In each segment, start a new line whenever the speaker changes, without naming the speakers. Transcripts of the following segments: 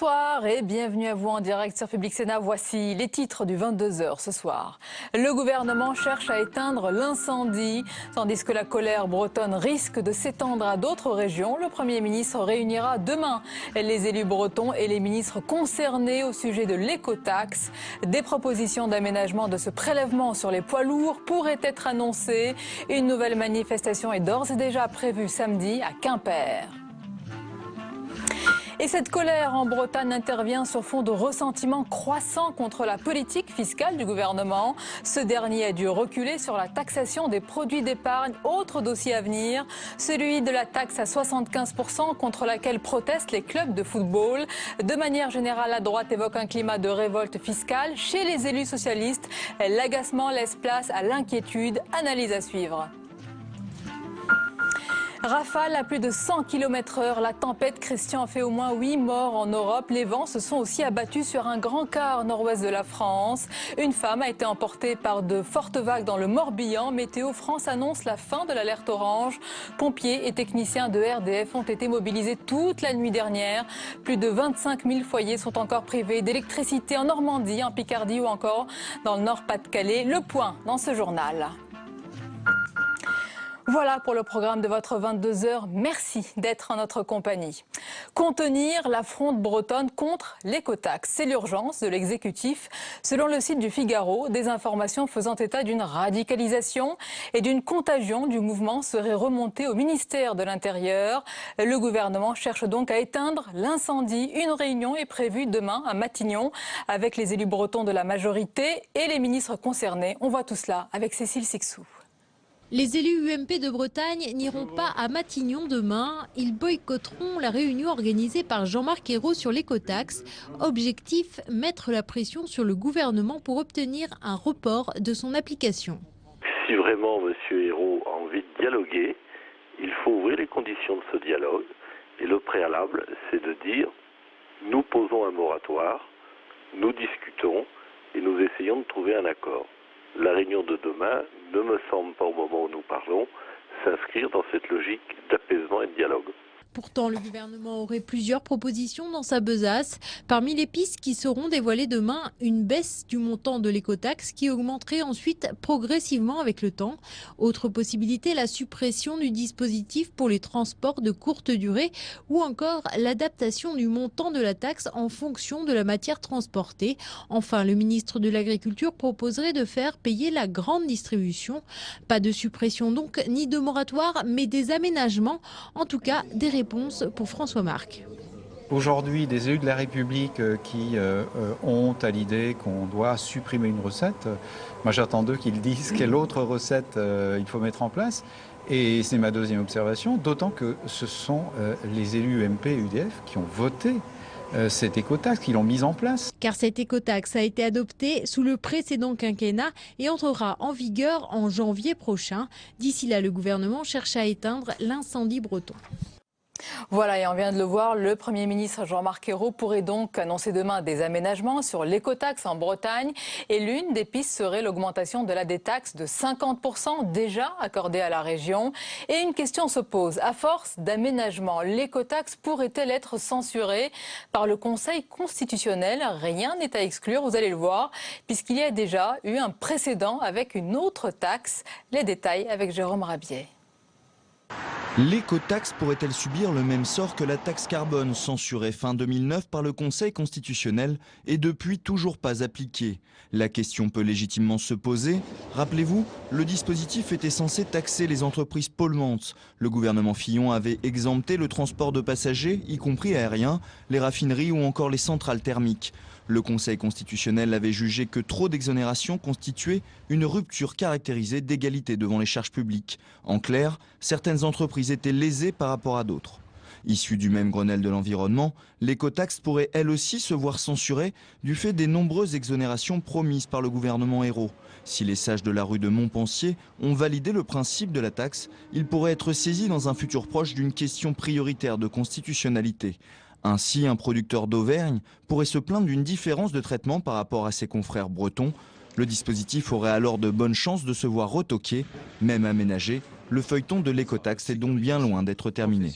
Bonsoir et bienvenue à vous en direct sur Public Sénat. Voici les titres du 22h ce soir. Le gouvernement cherche à éteindre l'incendie. Tandis que la colère bretonne risque de s'étendre à d'autres régions, le Premier ministre réunira demain les élus bretons et les ministres concernés au sujet de l'écotaxe. Des propositions d'aménagement de ce prélèvement sur les poids lourds pourraient être annoncées. Une nouvelle manifestation est d'ores et déjà prévue samedi à Quimper. Et cette colère en Bretagne intervient sur fond de ressentiment croissant contre la politique fiscale du gouvernement. Ce dernier a dû reculer sur la taxation des produits d'épargne. Autre dossier à venir, celui de la taxe à 75% contre laquelle protestent les clubs de football. De manière générale, la droite évoque un climat de révolte fiscale. Chez les élus socialistes, l'agacement laisse place à l'inquiétude. Analyse à suivre. Rafale à plus de 100 km/h, la tempête Christian a fait au moins 8 morts en Europe. Les vents se sont aussi abattus sur un grand quart nord-ouest de la France. Une femme a été emportée par de fortes vagues dans le Morbihan. Météo France annonce la fin de l'alerte orange. Pompiers et techniciens de RDF ont été mobilisés toute la nuit dernière. Plus de 25 000 foyers sont encore privés d'électricité en Normandie, en Picardie ou encore dans le Nord-Pas-de-Calais. Le point dans ce journal. Voilà pour le programme de votre 22h. Merci d'être en notre compagnie. Contenir la fronde bretonne contre l'écotaxe, c'est l'urgence de l'exécutif. Selon le site du Figaro, des informations faisant état d'une radicalisation et d'une contagion du mouvement seraient remontées au ministère de l'Intérieur. Le gouvernement cherche donc à éteindre l'incendie. Une réunion est prévue demain à Matignon avec les élus bretons de la majorité et les ministres concernés. On voit tout cela avec Cécile Sixou.
Les élus UMP de Bretagne n'iront pas à Matignon demain. Ils boycotteront la réunion organisée par Jean-Marc Ayrault sur l'écotaxe. Objectif, mettre la pression sur le gouvernement pour obtenir un report de son application.
Si vraiment M. Ayrault a envie de dialoguer, il faut ouvrir les conditions de ce dialogue. Et le préalable, c'est de dire, nous posons un moratoire, nous discutons et nous essayons de trouver un accord. La réunion de demain ne me semble pas, au moment où nous parlons, s'inscrire dans cette logique d'apaisement et de dialogue.
Pourtant, le gouvernement aurait plusieurs propositions dans sa besace. Parmi les pistes qui seront dévoilées demain, une baisse du montant de l'écotaxe qui augmenterait ensuite progressivement avec le temps. Autre possibilité, la suppression du dispositif pour les transports de courte durée ou encore l'adaptation du montant de la taxe en fonction de la matière transportée. Enfin, le ministre de l'Agriculture proposerait de faire payer la grande distribution. Pas de suppression donc, ni de moratoire, mais des aménagements, en tout cas des réponse pour François Marc.
Aujourd'hui, des élus de la République qui ont à l'idée qu'on doit supprimer une recette, moi j'attends d'eux qu'ils disent quelle autre recette il faut mettre en place. Et c'est ma deuxième observation, d'autant que ce sont les élus UMP et UDF qui ont voté cette écotaxe, qui l'ont mise en place.
Car cette écotaxe a été adoptée sous le précédent quinquennat et entrera en vigueur en janvier prochain. D'ici là, le gouvernement cherche à éteindre l'incendie breton.
Voilà, et on vient de le voir, le Premier ministre Jean-Marc Ayrault pourrait donc annoncer demain des aménagements sur l'écotaxe en Bretagne. Et l'une des pistes serait l'augmentation de la détaxe de 50% déjà accordée à la région. Et une question se pose, à force d'aménagements, l'écotaxe pourrait-elle être censurée par le Conseil constitutionnel? Rien n'est à exclure, vous allez le voir, puisqu'il y a déjà eu un précédent avec une autre taxe. Les détails avec Jérôme Rabier.
L'écotaxe pourrait-elle subir le même sort que la taxe carbone, censurée fin 2009 par le Conseil constitutionnel et depuis toujours pas appliquée? La question peut légitimement se poser. Rappelez-vous, le dispositif était censé taxer les entreprises polluantes. Le gouvernement Fillon avait exempté le transport de passagers, y compris aériens, les raffineries ou encore les centrales thermiques. Le Conseil constitutionnel avait jugé que trop d'exonérations constituaient une rupture caractérisée d'égalité devant les charges publiques. En clair, certaines entreprises étaient lésées par rapport à d'autres. Issue du même Grenelle de l'environnement, l'écotaxe pourrait elle aussi se voir censurée du fait des nombreuses exonérations promises par le gouvernement Ayrault. Si les sages de la rue de Montpensier ont validé le principe de la taxe, il pourrait être saisi dans un futur proche d'une question prioritaire de constitutionnalité. Ainsi, un producteur d'Auvergne pourrait se plaindre d'une différence de traitement par rapport à ses confrères bretons. Le dispositif aurait alors de bonnes chances de se voir retoqué, même aménagé. Le feuilleton de l'écotaxe est donc bien loin d'être terminé.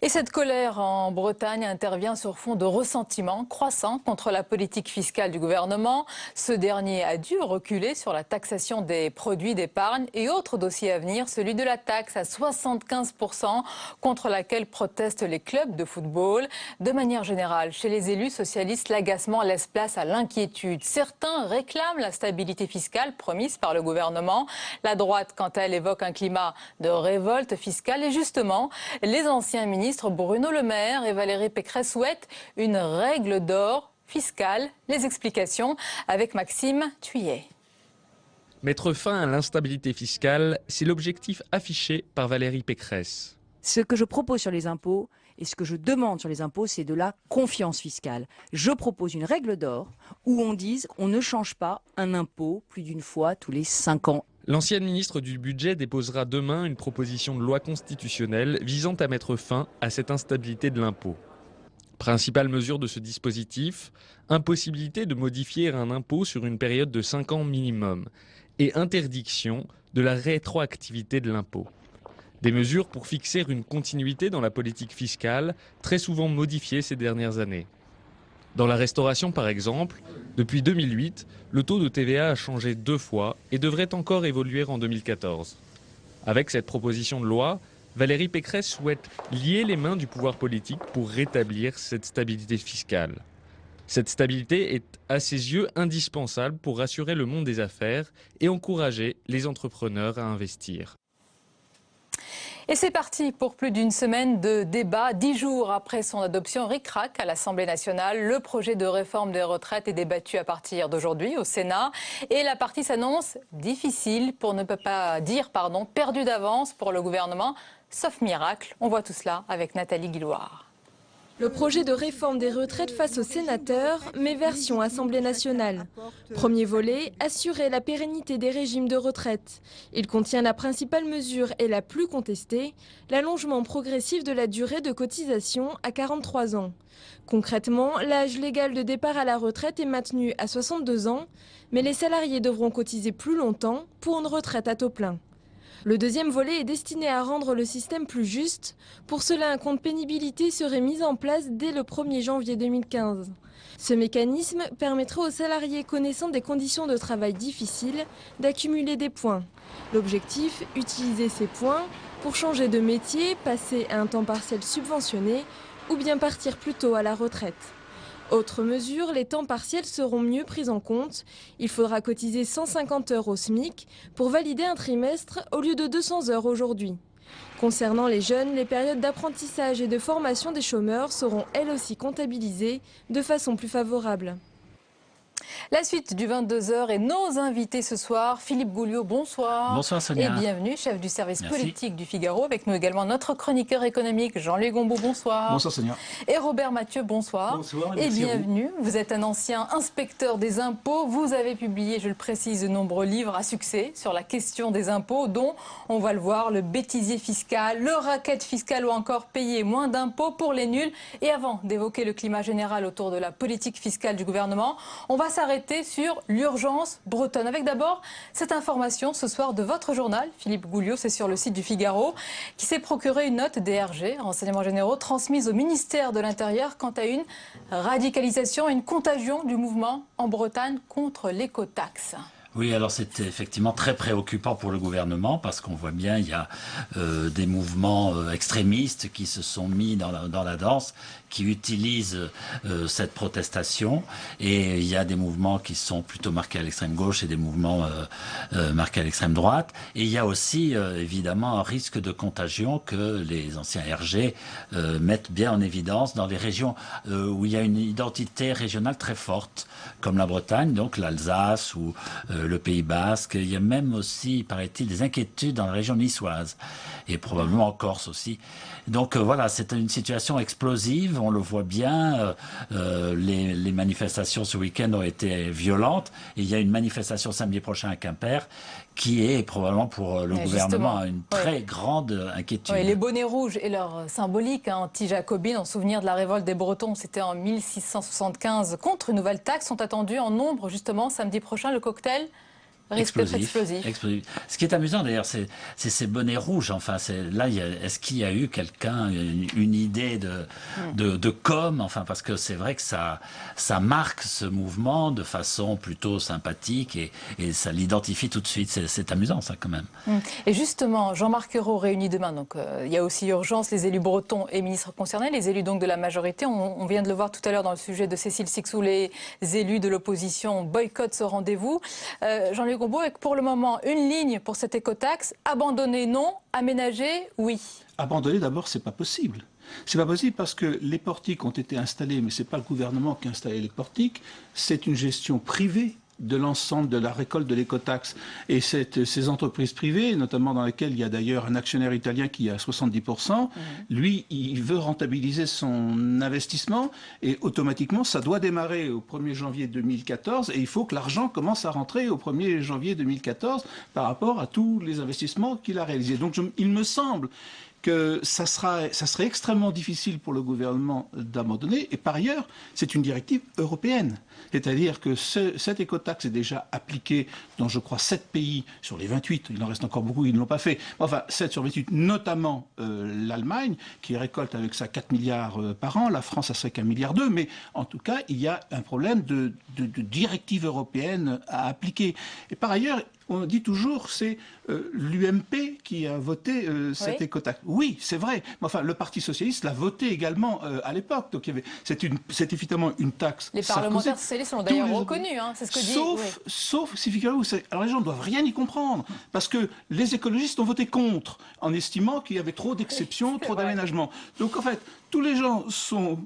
Et cette colère en Bretagne intervient sur fond de ressentiment croissant contre la politique fiscale du gouvernement. Ce dernier a dû reculer sur la taxation des produits d'épargne et autre dossier à venir, celui de la taxe à 75% contre laquelle protestent les clubs de football. De manière générale, chez les élus socialistes, l'agacement laisse place à l'inquiétude. Certains réclament la stabilité fiscale promise par le gouvernement. La droite, quant à elle, évoque un climat de révolte fiscale et justement, les anciens ministres Bruno Le Maire et Valérie Pécresse souhaitent une règle d'or fiscale. Les explications avec Maxime Thuillet.
Mettre fin à l'instabilité fiscale, c'est l'objectif affiché par Valérie Pécresse.
Ce que je propose sur les impôts et ce que je demande sur les impôts, c'est de la confiance fiscale. Je propose une règle d'or où on dise qu'on ne change pas un impôt plus d'une fois tous les 5 ans.
L'ancienne ministre du Budget déposera demain une proposition de loi constitutionnelle visant à mettre fin à cette instabilité de l'impôt. Principale mesure de ce dispositif, impossibilité de modifier un impôt sur une période de 5 ans minimum et interdiction de la rétroactivité de l'impôt. Des mesures pour fixer une continuité dans la politique fiscale, très souvent modifiée ces dernières années. Dans la restauration par exemple, depuis 2008, le taux de TVA a changé 2 fois et devrait encore évoluer en 2014. Avec cette proposition de loi, Valérie Pécresse souhaite lier les mains du pouvoir politique pour rétablir cette stabilité fiscale. Cette stabilité est, à ses yeux, indispensable pour rassurer le monde des affaires et encourager les entrepreneurs à investir.
Et c'est parti pour plus d'une semaine de débat. 10 jours après son adoption ric-rac à l'Assemblée nationale, le projet de réforme des retraites est débattu à partir d'aujourd'hui au Sénat. Et la partie s'annonce difficile, pour ne pas dire perdue d'avance pour le gouvernement. Sauf miracle, on voit tout cela avec Nathalie Guilloire.
Le projet de réforme des retraites face aux sénateurs, mais version Assemblée nationale. Premier volet, assurer la pérennité des régimes de retraite. Il contient la principale mesure et la plus contestée, l'allongement progressif de la durée de cotisation à 43 ans. Concrètement, l'âge légal de départ à la retraite est maintenu à 62 ans, mais les salariés devront cotiser plus longtemps pour une retraite à taux plein. Le deuxième volet est destiné à rendre le système plus juste. Pour cela, un compte pénibilité serait mis en place dès le 1er janvier 2015. Ce mécanisme permettrait aux salariés connaissant des conditions de travail difficiles d'accumuler des points. L'objectif, utiliser ces points pour changer de métier, passer à un temps partiel subventionné ou bien partir plus tôt à la retraite. Autre mesure, les temps partiels seront mieux pris en compte. Il faudra cotiser 150 heures au SMIC pour valider un trimestre au lieu de 200 heures aujourd'hui. Concernant les jeunes, les périodes d'apprentissage et de formation des chômeurs seront elles aussi comptabilisées de façon plus favorable.
La suite du 22h et nos invités ce soir, Philippe Gouliot, bonsoir.
Bonsoir Sonia.
Et bienvenue, chef du service
Merci.
politique du Figaro. Avec nous également notre chroniqueur économique Jean-Louis Gombaud, bonsoir.
Bonsoir Sonia.
Et Robert Mathieu, bonsoir.
Bonsoir
et
merci
bienvenue. Vous êtes un ancien inspecteur des impôts. Vous avez publié, je le précise, de nombreux livres à succès sur la question des impôts, dont, on va le voir, le bêtisier fiscal, le racket fiscal ou encore payer moins d'impôts pour les nuls. Et avant d'évoquer le climat général autour de la politique fiscale du gouvernement, on va s'arrêter sur l'urgence bretonne. Avec d'abord cette information ce soir de votre journal, Philippe Gouliot, c'est sur le site du Figaro, qui s'est procuré une note DRG, renseignements généraux, transmise au ministère de l'Intérieur quant à une radicalisation et une contagion du mouvement en Bretagne contre l'écotaxe.
Oui, alors c'est effectivement très préoccupant pour le gouvernement parce qu'on voit bien il y a des mouvements extrémistes qui se sont mis dans la danse, qui utilisent cette protestation, et il y a des mouvements qui sont plutôt marqués à l'extrême gauche et des mouvements marqués à l'extrême droite, et il y a aussi évidemment un risque de contagion que les anciens RG mettent bien en évidence dans les régions où il y a une identité régionale très forte, comme la Bretagne, donc l'Alsace ou le Pays Basque. Il y a même aussi, paraît-il, des inquiétudes dans la région niçoise et probablement en Corse aussi. Donc voilà, c'est une situation explosive, on le voit bien, les manifestations ce week-end ont été violentes, et il y a une manifestation samedi prochain à Quimper qui est probablement pour le gouvernement une très grande inquiétude.
Les bonnets rouges et leur symbolique anti-jacobine, en souvenir de la révolte des Bretons, c'était en 1675, contre une nouvelle taxe, sont attendus en nombre justement samedi prochain. Le cocktail risque d'être explosif.
Ce qui est amusant d'ailleurs, c'est ces bonnets rouges. Enfin, là, est-ce qu'il y a eu quelqu'un, une idée de com? Enfin, parce que c'est vrai que ça marque ce mouvement de façon plutôt sympathique et ça l'identifie tout de suite. C'est amusant ça quand même.
Et justement, Jean-Marc Ayrault réunit demain. Donc, il y a aussi urgence. Les élus bretons et ministres concernés, les élus donc de la majorité. On vient de le voir tout à l'heure dans le sujet de Cécile Cixous. Les élus de l'opposition boycottent ce rendez-vous. Jean-Luc Gombault, avec pour le moment une ligne pour cette écotaxe. Abandonner, non. Aménager, oui.
Abandonner, d'abord, c'est pas possible. C'est pas possible parce que les portiques ont été installés, mais c'est pas le gouvernement qui a installé les portiques. C'est une gestion privée de l'ensemble de la récolte de l'écotaxe. Et ces entreprises privées, notamment dans lesquelles il y a d'ailleurs un actionnaire italien qui a 70%, lui, il veut rentabiliser son investissement et automatiquement, ça doit démarrer au 1er janvier 2014 et il faut que l'argent commence à rentrer au 1er janvier 2014 par rapport à tous les investissements qu'il a réalisés. Donc il me semble que ça serait extrêmement difficile pour le gouvernement d'abandonner. Et par ailleurs, c'est une directive européenne. C'est-à-dire que cette écotaxe est déjà appliquée dans, je crois, 7 pays sur les 28. Il en reste encore beaucoup, ils ne l'ont pas fait. Enfin, 7 sur 28, notamment l'Allemagne, qui récolte avec ça 4 milliards par an. La France, ça serait qu'1,2 milliard. Mais en tout cas, il y a un problème de directive européenne à appliquer. Et par ailleurs, on dit toujours c'est l'UMP qui a voté cette écotaxe. Oui, c'est vrai. Mais enfin, le Parti socialiste l'a voté également à l'époque. Donc c'est évidemment une taxe.
Les parlementaires socialistes l'ont d'ailleurs reconnu. Hein, c'est ce que dit.
Sauf si figurez-vous, alors les gens ne doivent rien y comprendre parce que les écologistes ont voté contre en estimant qu'il y avait trop d'exceptions, trop d'aménagements. Donc en fait, tous les gens sont.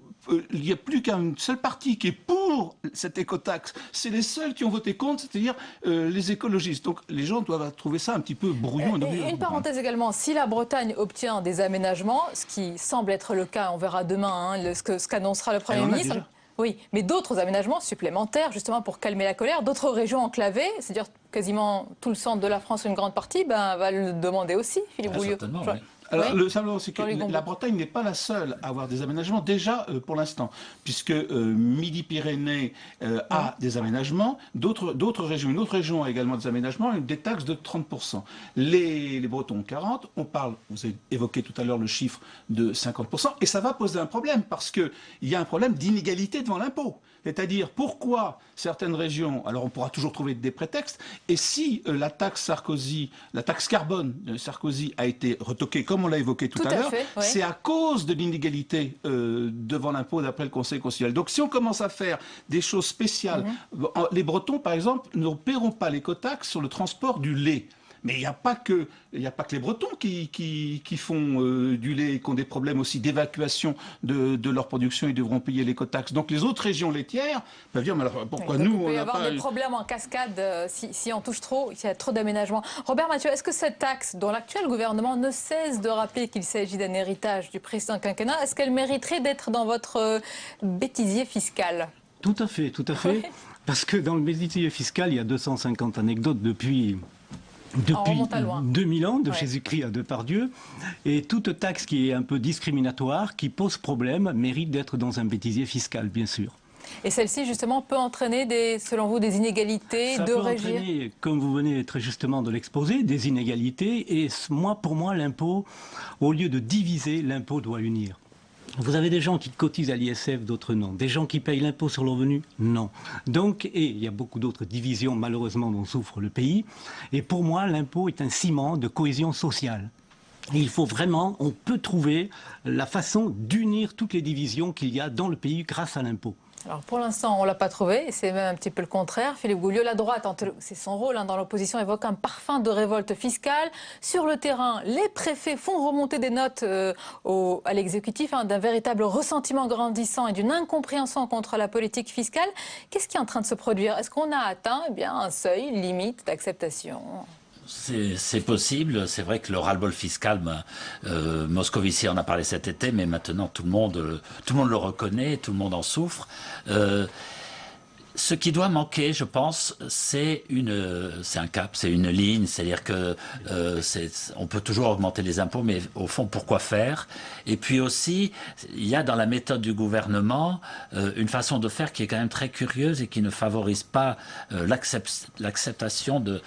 Il n'y a plus qu'un seul parti qui est pour cette écotaxe. C'est les seuls qui ont voté contre, c'est-à-dire les écologistes. Donc les gens doivent trouver ça un petit peu brouillon.
Et une parenthèse également, si la Bretagne obtient des aménagements, ce qui semble être le cas, on verra demain ce qu'annoncera le Premier ministre. Oui, mais d'autres aménagements supplémentaires, justement pour calmer la colère. D'autres régions enclavées, c'est-à-dire quasiment tout le centre de la France, une grande partie, va le demander aussi, Philippe Bouillot.
Oui. Alors, le simplement, c'est que la Bretagne n'est pas la seule à avoir des aménagements, déjà pour l'instant, puisque Midi-Pyrénées a des aménagements, d'autres régions, une autre région a également des aménagements, des taxes de 30%. Les Bretons ont 40%, vous avez évoqué tout à l'heure le chiffre de 50%, et ça va poser un problème, parce qu'il y a un problème d'inégalité devant l'impôt. C'est-à-dire pourquoi certaines régions, alors on pourra toujours trouver des prétextes, et si la taxe carbone de Sarkozy a été retoquée, comme on l'a évoqué tout à l'heure, c'est à cause de l'inégalité devant l'impôt d'après le Conseil constitutionnel. Donc si on commence à faire des choses spéciales, les Bretons par exemple ne paieront pas l'écotaxe sur le transport du lait. Mais il n'y a pas que les Bretons qui font du lait et qui ont des problèmes aussi d'évacuation de leur production. Ils devront payer l'écotaxe. Donc les autres régions laitières peuvent dire, mais alors, pourquoi nous, on n'a pas...
Il peut y avoir des problèmes en cascade si on touche trop, s'il y a trop d'aménagements. Robert Mathieu, est-ce que cette taxe, dont l'actuel gouvernement ne cesse de rappeler qu'il s'agit d'un héritage du précédent quinquennat, est-ce qu'elle mériterait d'être dans votre bêtisier fiscal?
Tout à fait, tout à fait. Parce que dans le bêtisier fiscal, il y a 250 anecdotes depuis 2000 ans, de Jésus-Christ à Depardieu, et toute taxe qui est un peu discriminatoire, qui pose problème, mérite d'être dans un bêtisier fiscal, bien sûr.
Et celle-ci, justement, peut entraîner, selon vous, des inégalités
de régir? Ça peut entraîner, comme vous venez très justement de l'exposer, des inégalités, et pour moi, l'impôt, au lieu de diviser, l'impôt doit unir. Vous avez des gens qui cotisent à l'ISF, d'autres non. Des gens qui payent l'impôt sur le revenu, non. Donc, et il y a beaucoup d'autres divisions, malheureusement, dont souffre le pays. Et pour moi, l'impôt est un ciment de cohésion sociale. Et il faut vraiment, on peut trouver la façon d'unir toutes les divisions qu'il y a dans le pays grâce à l'impôt.
Alors pour l'instant, on ne l'a pas trouvé, c'est même un petit peu le contraire. Philippe Gouillot, la droite, c'est son rôle dans l'opposition, évoque un parfum de révolte fiscale. Sur le terrain, les préfets font remonter des notes à l'exécutif d'un véritable ressentiment grandissant et d'une incompréhension contre la politique fiscale. Qu'est-ce qui est en train de se produire? Est-ce qu'on a atteint un seuil limite d'acceptation?
C'est possible. C'est vrai que le ras-le-bol fiscal, Moscovici en a parlé cet été, mais maintenant tout le monde le reconnaît, tout le monde en souffre. Ce qui doit manquer, je pense, c'est un cap, c'est une ligne. C'est-à-dire que on peut toujours augmenter les impôts, mais au fond, pourquoi faire? Et puis aussi, il y a dans la méthode du gouvernement une façon de faire qui est quand même très curieuse et qui ne favorise pas l'acceptation de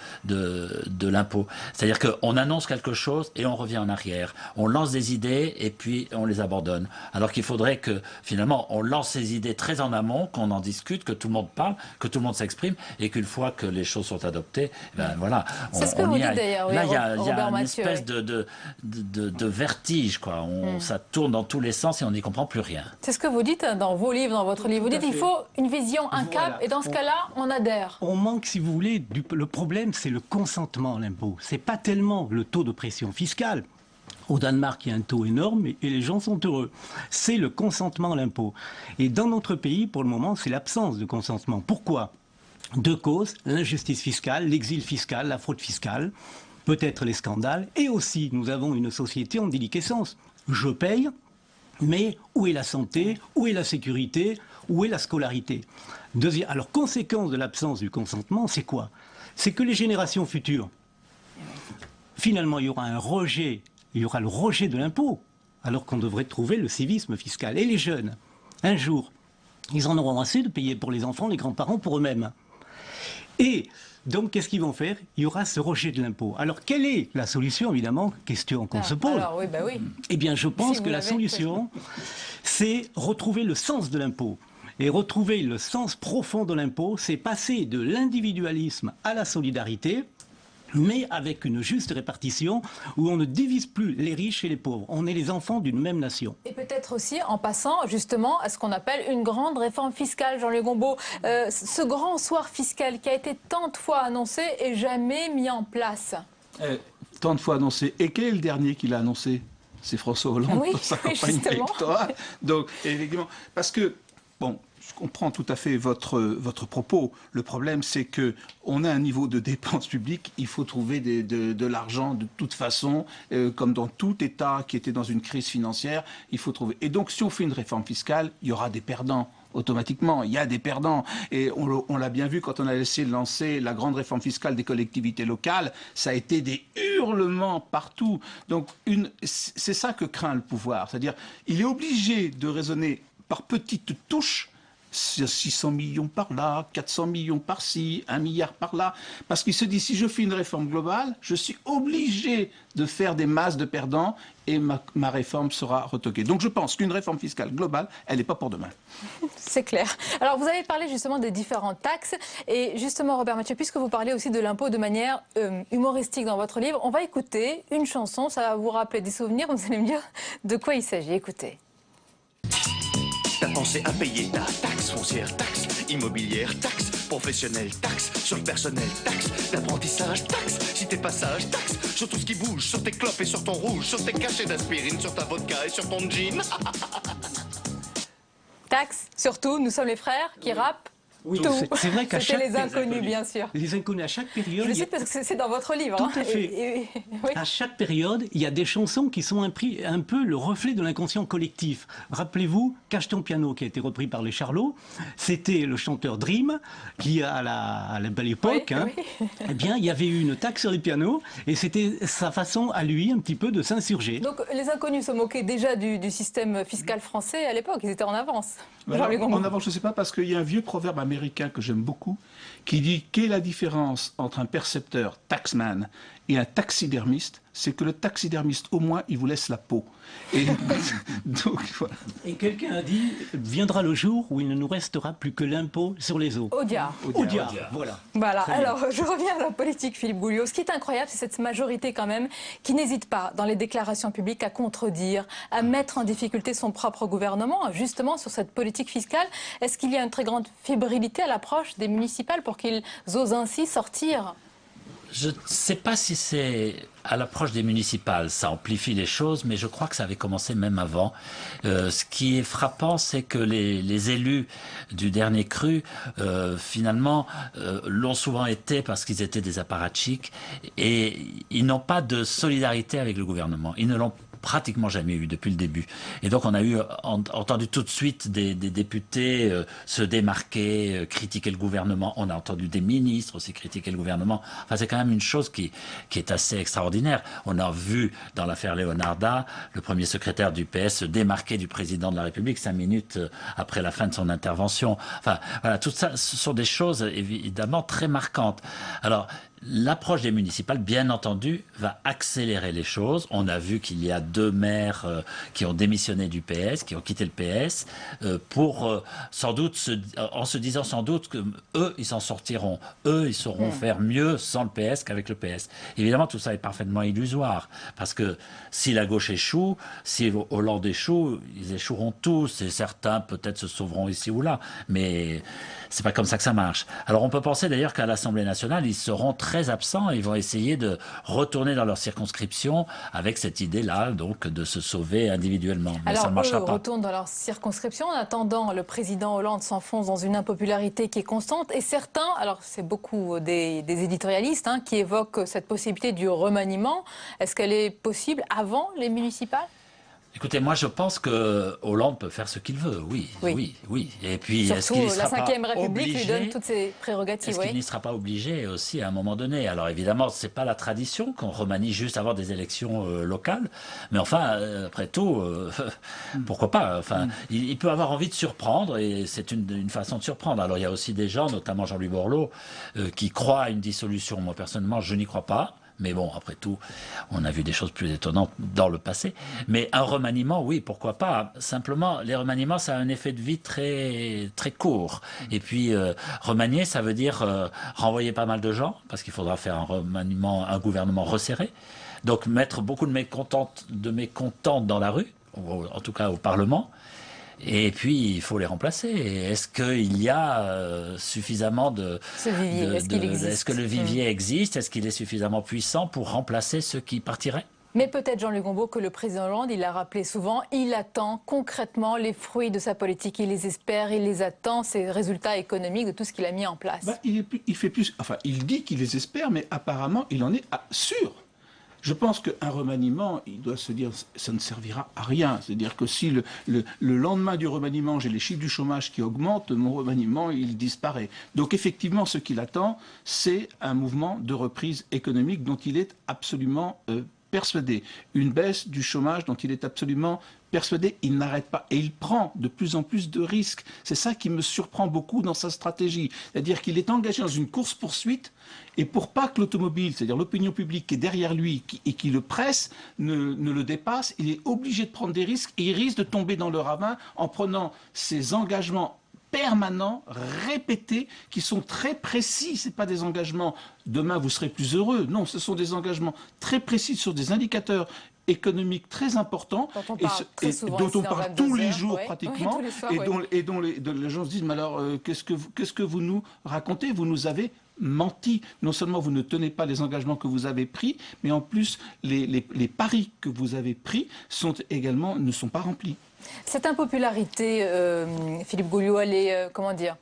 l'impôt. C'est-à-dire qu'on annonce quelque chose et on revient en arrière. On lance des idées et puis on les abandonne. Alors qu'il faudrait que finalement on lance ces idées très en amont, qu'on en discute, que tout le monde parle, que tout le monde s'exprime, et qu'une fois que les choses sont adoptées, ben voilà.
C'est ce que vous dites d'ailleurs.
Là, il y a
Robert
une
Mathieu,
espèce de vertige, quoi. Ça tourne dans tous les sens et on n'y comprend plus rien.
C'est ce que vous dites dans vos livres, dans votre livre. Vous dites qu'il faut une vision, un cap, et dans ce cas-là, on adhère.
On manque, si vous voulez, le problème, c'est le consentement à l'impôt. C'est pas tellement le taux de pression fiscale. Au Danemark, il y a un taux énorme et les gens sont heureux. C'est le consentement à l'impôt. Et dans notre pays, pour le moment, c'est l'absence de consentement. Pourquoi? Deux causes, l'injustice fiscale, l'exil fiscal, la fraude fiscale, peut-être les scandales, et aussi, nous avons une société en déliquescence. Je paye, mais où est la santé? Où est la sécurité? Où est la scolarité? Alors, conséquence de l'absence du consentement, c'est quoi? C'est que les générations futures, finalement, il y aura un rejet. Il y aura le rejet de l'impôt, alors qu'on devrait trouver le civisme fiscal. Et les jeunes, un jour, ils en auront assez de payer pour les enfants, les grands-parents, pour eux-mêmes. Et donc, qu'est-ce qu'ils vont faire? Il y aura ce rejet de l'impôt. Alors, quelle est la solution, évidemment? Question qu'on se pose.
Alors, oui, bah oui.
Eh bien, je pense que la solution, c'est retrouver le sens de l'impôt. Et retrouver le sens profond de l'impôt, c'est passer de l'individualisme à la solidarité, mais avec une juste répartition où on ne divise plus les riches et les pauvres. On est les enfants d'une même nation.
Et peut-être aussi en passant justement à ce qu'on appelle une grande réforme fiscale, Jean-Louis Gombault. Ce grand soir fiscal qui a été tant de fois annoncé et jamais mis en place.
Tant de fois annoncé. Et quel est le dernier qui l'a annoncé? C'est François Hollande dans sa campagne électorale. Donc, effectivement, parce que, bon, je comprends tout à fait votre propos. Le problème, c'est qu'on a un niveau de dépenses publiques. Il faut trouver de l'argent de toute façon, comme dans tout État qui était dans une crise financière. Il faut trouver. Et donc, si on fait une réforme fiscale, il y aura des perdants. Automatiquement, il y a des perdants. Et on l'a bien vu quand on a laissé lancer la grande réforme fiscale des collectivités locales. Ça a été des hurlements partout. Donc, c'est ça que craint le pouvoir. C'est-à-dire, il est obligé de raisonner par petites touches. 600 millions par là, 400 millions par-ci, 1 milliard par-là. Parce qu'il se dit, si je fais une réforme globale, je suis obligé de faire des masses de perdants et ma réforme sera retoquée. Donc je pense qu'une réforme fiscale globale, elle n'est pas pour demain.
C'est clair. Alors vous avez parlé justement des différentes taxes. Et justement, Robert Mathieu, puisque vous parlez aussi de l'impôt de manière humoristique dans votre livre, on va écouter une chanson. Ça va vous rappeler des souvenirs. Vous allez me dire de quoi il s'agit. Écoutez.
T'as pensé à payer ta taxe foncière, taxe immobilière, taxe professionnelle, taxe sur le personnel, taxe d'apprentissage, taxe si t'es pas sage, taxe sur tout ce qui bouge, sur tes clopes et sur ton rouge, sur tes cachets d'aspirine, sur ta vodka et sur ton jean.
Taxe, surtout, nous sommes les frères qui rappent.
Oui,
tout.
C'est vrai qu'à chaque...
C'était les inconnus, bien sûr.
Les inconnus, à chaque période...
Je le sais parce que c'est dans votre livre.
Tout à fait.
Oui.
À chaque période, il y a des chansons qui sont un peu le reflet de l'inconscient collectif. Rappelez-vous, Cache ton piano, qui a été repris par les Charlots, c'était le chanteur Dream, qui à la belle époque, eh bien, il y avait eu une taxe sur les pianos, et c'était sa façon à lui, un petit peu, de s'insurger.
Donc les inconnus se moquaient déjà du système fiscal français à l'époque, ils étaient en avance.
En avance, je ne sais pas, parce qu'il y a un vieux proverbe américain que j'aime beaucoup, qui dit quelle est la différence entre un percepteur, taxman, et un taxidermiste? C'est que le taxidermiste, au moins, il vous laisse la peau. Et, donc, voilà.
Et quelqu'un a dit, viendra le jour où il ne nous restera plus que l'impôt sur les eaux.
Audiard.
Audiard, voilà.
Voilà, alors je reviens à la politique, Philippe Gouliot. Ce qui est incroyable, c'est cette majorité quand même qui n'hésite pas dans les déclarations publiques à contredire, à mettre en difficulté son propre gouvernement, justement sur cette politique fiscale. Est-ce qu'il y a une très grande fébrilité à l'approche des municipales pour qu'ils osent ainsi sortir?
Je ne sais pas si c'est à l'approche des municipales, ça amplifie les choses, mais je crois que ça avait commencé même avant. Ce qui est frappant, c'est que les élus du dernier cru, finalement, l'ont souvent été parce qu'ils étaient des apparatchiks et ils n'ont pas de solidarité avec le gouvernement. Ils ne l'ont pratiquement jamais eu depuis le début. Et donc on a entendu tout de suite des députés se démarquer, critiquer le gouvernement. On a entendu des ministres aussi critiquer le gouvernement. Enfin, c'est quand même une chose qui est assez extraordinaire. On a vu dans l'affaire Leonarda le premier secrétaire du PS se démarquer du président de la République 5 minutes après la fin de son intervention. Enfin, voilà, tout ça, ce sont des choses évidemment très marquantes. Alors, l'approche des municipales, bien entendu, va accélérer les choses. On a vu qu'il y a 2 maires qui ont démissionné du PS, qui ont quitté le PS, pour sans doute, en se disant sans doute que eux, ils s'en sortiront. Eux, ils sauront faire mieux sans le PS qu'avec le PS. Évidemment, tout ça est parfaitement illusoire, parce que si la gauche échoue, si Hollande échoue, ils échoueront tous, et certains peut-être se sauveront ici ou là, mais c'est pas comme ça que ça marche. Alors on peut penser d'ailleurs qu'à l'Assemblée nationale, ils seront très absents et ils vont essayer de retourner dans leur circonscription avec cette idée-là, donc de se sauver individuellement. Mais
alors,
ça ne marchera pas.
Retournent dans leur circonscription. En attendant, le président Hollande s'enfonce dans une impopularité qui est constante. Et certains, alors c'est beaucoup des éditorialistes qui évoquent cette possibilité du remaniement. Est-ce qu'elle est possible avant les municipales ?
Écoutez, moi je pense que Hollande peut faire ce qu'il veut, oui. Et puis, est-ce qu'il
la Ve République lui donne toutes ses prérogatives.
Est-ce qu'il n'y sera pas obligé aussi à un moment donné? Alors évidemment, c'est pas la tradition qu'on remanie juste avant des élections locales, mais enfin, après tout, pourquoi pas? Enfin, il peut avoir envie de surprendre, et c'est une façon de surprendre. Alors il y a aussi des gens, notamment Jean-Louis Borloo, qui croient à une dissolution. Moi personnellement, je n'y crois pas. Mais bon, après tout, on a vu des choses plus étonnantes dans le passé. Mais un remaniement, oui, pourquoi pas. Simplement, les remaniements, ça a un effet de vie très, très court. Et puis, remanier, ça veut dire renvoyer pas mal de gens, parce qu'il faudra faire un remaniement, un gouvernement resserré. Donc, mettre beaucoup de mécontents dans la rue, ou en tout cas au Parlement. Et puis, il faut les remplacer. Est-ce qu'il y a suffisamment de...
Ce vivier,
est-ce que le vivier existe? Est-ce qu'il est suffisamment puissant pour remplacer ceux qui partiraient?
Mais peut-être, Jean-Luc Gombault, que le président Hollande, il l'a rappelé souvent, il attend concrètement les fruits de sa politique. Il les espère, il les attend, ces résultats économiques de tout ce qu'il a mis en place.
Il dit qu'il les espère, mais apparemment, il en est sûr. Je pense qu'un remaniement, il doit se dire, ça ne servira à rien. C'est-à-dire que si le lendemain du remaniement, j'ai les chiffres du chômage qui augmentent, mon remaniement, il disparaît. Donc effectivement, ce qu'il attend, c'est un mouvement de reprise économique dont il est absolument persuadé. Une baisse du chômage dont il est absolument persuadé, il n'arrête pas. Et il prend de plus en plus de risques. C'est ça qui me surprend beaucoup dans sa stratégie. C'est-à-dire qu'il est engagé dans une course-poursuite, et pour pas que l'automobile, c'est-à-dire l'opinion publique qui est derrière lui et qui le presse, ne le dépasse, il est obligé de prendre des risques, et il risque de tomber dans le ravin en prenant ses engagements permanents, répétés, qui sont très précis. Ce n'est pas des engagements « demain vous serez plus heureux ». Non, ce sont des engagements très précis sur des indicateurs économiques très importants dont on parle tous les jours pratiquement, et dont les gens se disent « mais alors qu'est-ce que vous nous racontez? Vous nous avez menti. Non seulement vous ne tenez pas les engagements que vous avez pris, mais en plus les paris que vous avez pris ne sont pas remplis ».
Cette impopularité, Philippe Gouliou, elle est, comment dire,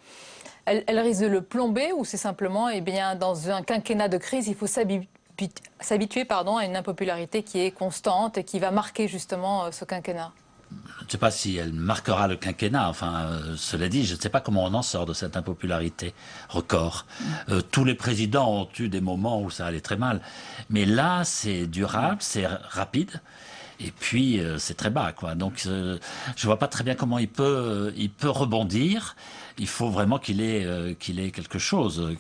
elle risque de le plomber, ou c'est simplement, dans un quinquennat de crise, il faut s'habituer à une impopularité qui est constante et qui va marquer justement ce quinquennat?
Je ne sais pas si elle marquera le quinquennat. Enfin, cela dit, je ne sais pas comment on en sort de cette impopularité record. Tous les présidents ont eu des moments où ça allait très mal. Mais là, c'est durable, c'est rapide. Et puis, c'est très bas, quoi. Donc, je ne vois pas très bien comment il peut rebondir. Il faut vraiment qu'il ait quelque chose.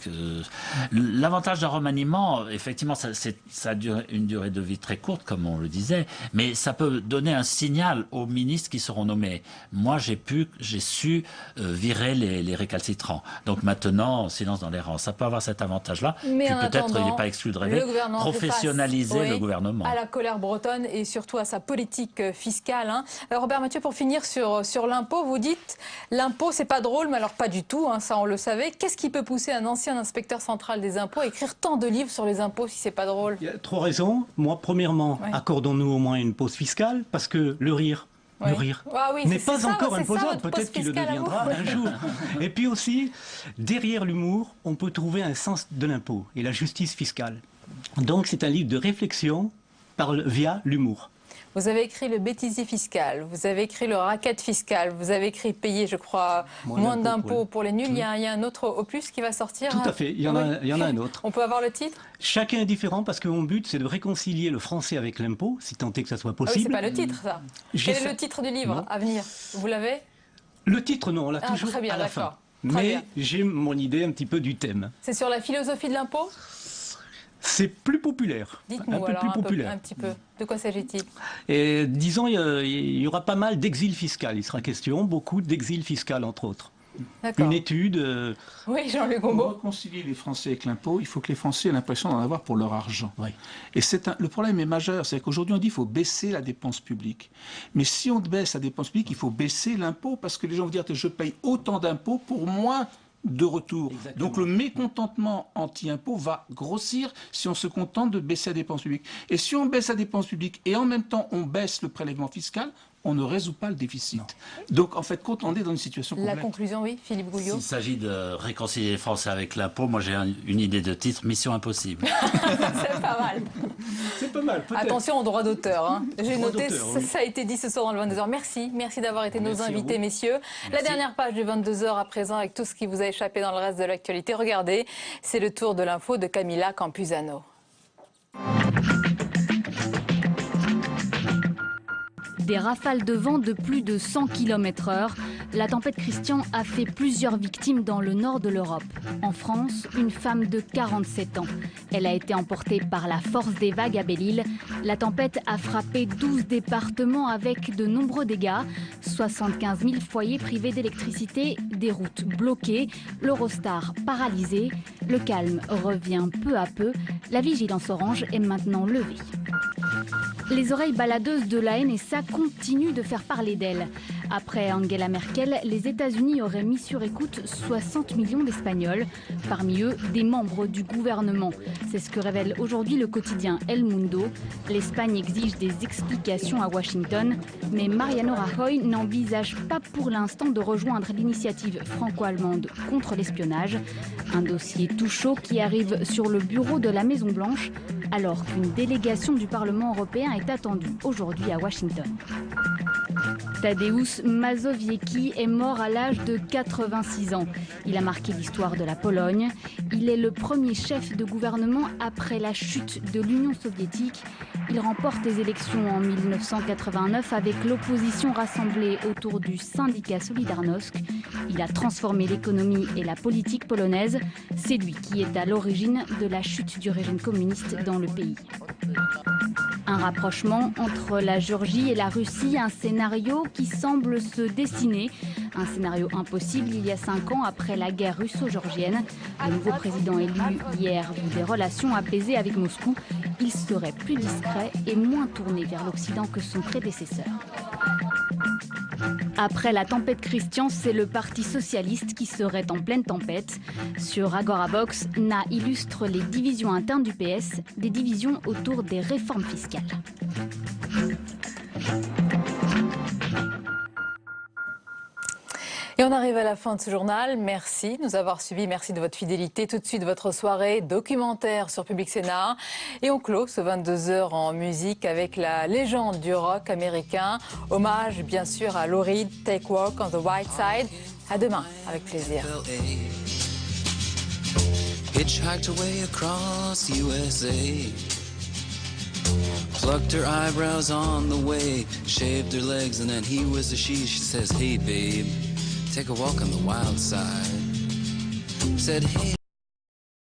L'avantage d'un remaniement, effectivement, ça a une durée de vie très courte, comme on le disait, mais ça peut donner un signal aux ministres qui seront nommés. Moi, j'ai su virer les récalcitrants. Donc maintenant, silence dans les rangs. Ça peut avoir cet avantage-là.
Mais
puis peut-être, il n'est pas exclu de rêver, professionnaliser le gouvernement.
À la colère bretonne et surtout à sa politique fiscale. Robert Mathieu, pour finir sur l'impôt, vous dites l'impôt, c'est pas drôle, mais alors pas du tout, ça on le savait. Qu'est-ce qui peut pousser un ancien inspecteur central des impôts à écrire tant de livres sur les impôts si c'est pas drôle? Il
y a 3 raisons. Moi, premièrement, accordons-nous au moins une pause fiscale, parce que le rire n'est pas encore imposable. Peut-être qu'il le deviendra un jour. Et puis aussi, derrière l'humour, on peut trouver un sens de l'impôt et la justice fiscale. Donc c'est un livre de réflexion via l'humour.
Vous avez écrit le bêtisier fiscal, vous avez écrit le racket fiscal, vous avez écrit payer, je crois, moins d'impôts pour les nuls. Il y a un autre opus qui va sortir.
Tout à fait, il y en a un autre.
On peut avoir le titre?
Chacun est différent parce que mon but, c'est de réconcilier le français avec l'impôt, si tant est que ça soit possible.
Ah oui, c'est pas le titre, ça. Quel est le titre du livre à venir? Vous l'avez?
Le titre, non, on l'a toujours
très bien,
à la fin.
Très
Mais
bien.
j'ai mon idée un petit peu du thème.
C'est sur la philosophie de l'impôt?
C'est plus populaire.
Dites-nous alors un petit peu. De quoi s'agit-il?
Et disons, il y aura pas mal d'exil fiscal. Il sera question, beaucoup d'exil fiscal, entre autres. Une étude...
Oui, Jean-Luc
Pour
Gombault.
réconcilier les Français avec l'impôt, il faut que les Français aient l'impression d'en avoir pour leur argent.
Oui.
Et le problème est majeur, c'est qu'aujourd'hui on dit qu'il faut baisser la dépense publique. Mais si on baisse la dépense publique, il faut baisser l'impôt, parce que les gens vont dire que je paye autant d'impôts pour moins de retour.
Exactement.
Donc le mécontentement anti-impôt va grossir si on se contente de baisser la dépense publique. Et si on baisse la dépense publique et en même temps on baisse le prélèvement fiscal, on ne résout pas le déficit. Non. Donc en fait, quand on est dans une situation complexe...
La conclusion, oui, Philippe Gouillot.
S'il s'agit de réconcilier les Français avec l'impôt, moi j'ai une idée de titre, Mission Impossible.
C'est pas mal.
C'est pas mal, peut-être.
Attention au droit d'auteur. Hein. J'ai noté,
oui.
ça a été dit ce soir dans le 22h. Merci d'avoir été nos invités, messieurs. La dernière page du 22h à présent, avec tout ce qui vous a échappé dans le reste de l'actualité. Regardez, c'est le tour de l'info de Camilla Campuzano.
Des rafales de vent de plus de 100 km/h, la tempête Christian a fait plusieurs victimes dans le nord de l'Europe. En France, une femme de 47 ans. Elle a été emportée par la force des vagues à Belle-Île. La tempête a frappé 12 départements avec de nombreux dégâts. 75 000 foyers privés d'électricité, des routes bloquées, l'Eurostar paralysé. Le calme revient peu à peu. La vigilance orange est maintenant levée. Les oreilles baladeuses de la NSA continuent de faire parler d'elle. Après Angela Merkel, les États-Unis auraient mis sur écoute 60 millions d'Espagnols, parmi eux des membres du gouvernement. C'est ce que révèle aujourd'hui le quotidien El Mundo. L'Espagne exige des explications à Washington, mais Mariano Rajoy n'envisage pas pour l'instant de rejoindre l'initiative franco-allemande contre l'espionnage. Un dossier tout chaud qui arrive sur le bureau de la Maison-Blanche, alors qu'une délégation du Parlement européen est attendue aujourd'hui à Washington. Tadeusz Mazowiecki est mort à l'âge de 86 ans. Il a marqué l'histoire de la Pologne. Il est le premier chef de gouvernement après la chute de l'Union soviétique. Il remporte les élections en 1989 avec l'opposition rassemblée autour du syndicat Solidarnosc. Il a transformé l'économie et la politique polonaise. C'est lui qui est à l'origine de la chute du régime communiste dans le pays. Un rapprochement entre la Géorgie et la Russie, un scénario qui semble se dessiner. Un scénario impossible il y a 5 ans après la guerre russo-géorgienne. Le nouveau président élu hier veut des relations apaisées avec Moscou. Il serait plus discret et moins tourné vers l'Occident que son prédécesseur. Après la tempête Christian, c'est le Parti socialiste qui serait en pleine tempête. Sur Agorabox, Na illustre les divisions internes du PS, des divisions autour des réformes fiscales.
Et on arrive à la fin de ce journal. Merci de nous avoir suivis. Merci de votre fidélité. Tout de suite, votre soirée documentaire sur Public Sénat. Et on clôt ce 22h en musique avec la légende du rock américain. Hommage, bien sûr, à Lou Reed, Take Walk on the White Side. À demain, avec plaisir.
Hitchhiked away across USA. Plucked her eyebrows on the way. Shaved her legs and then he was a she. She says, hey, babe. Take a walk on the wild side. Said, hey.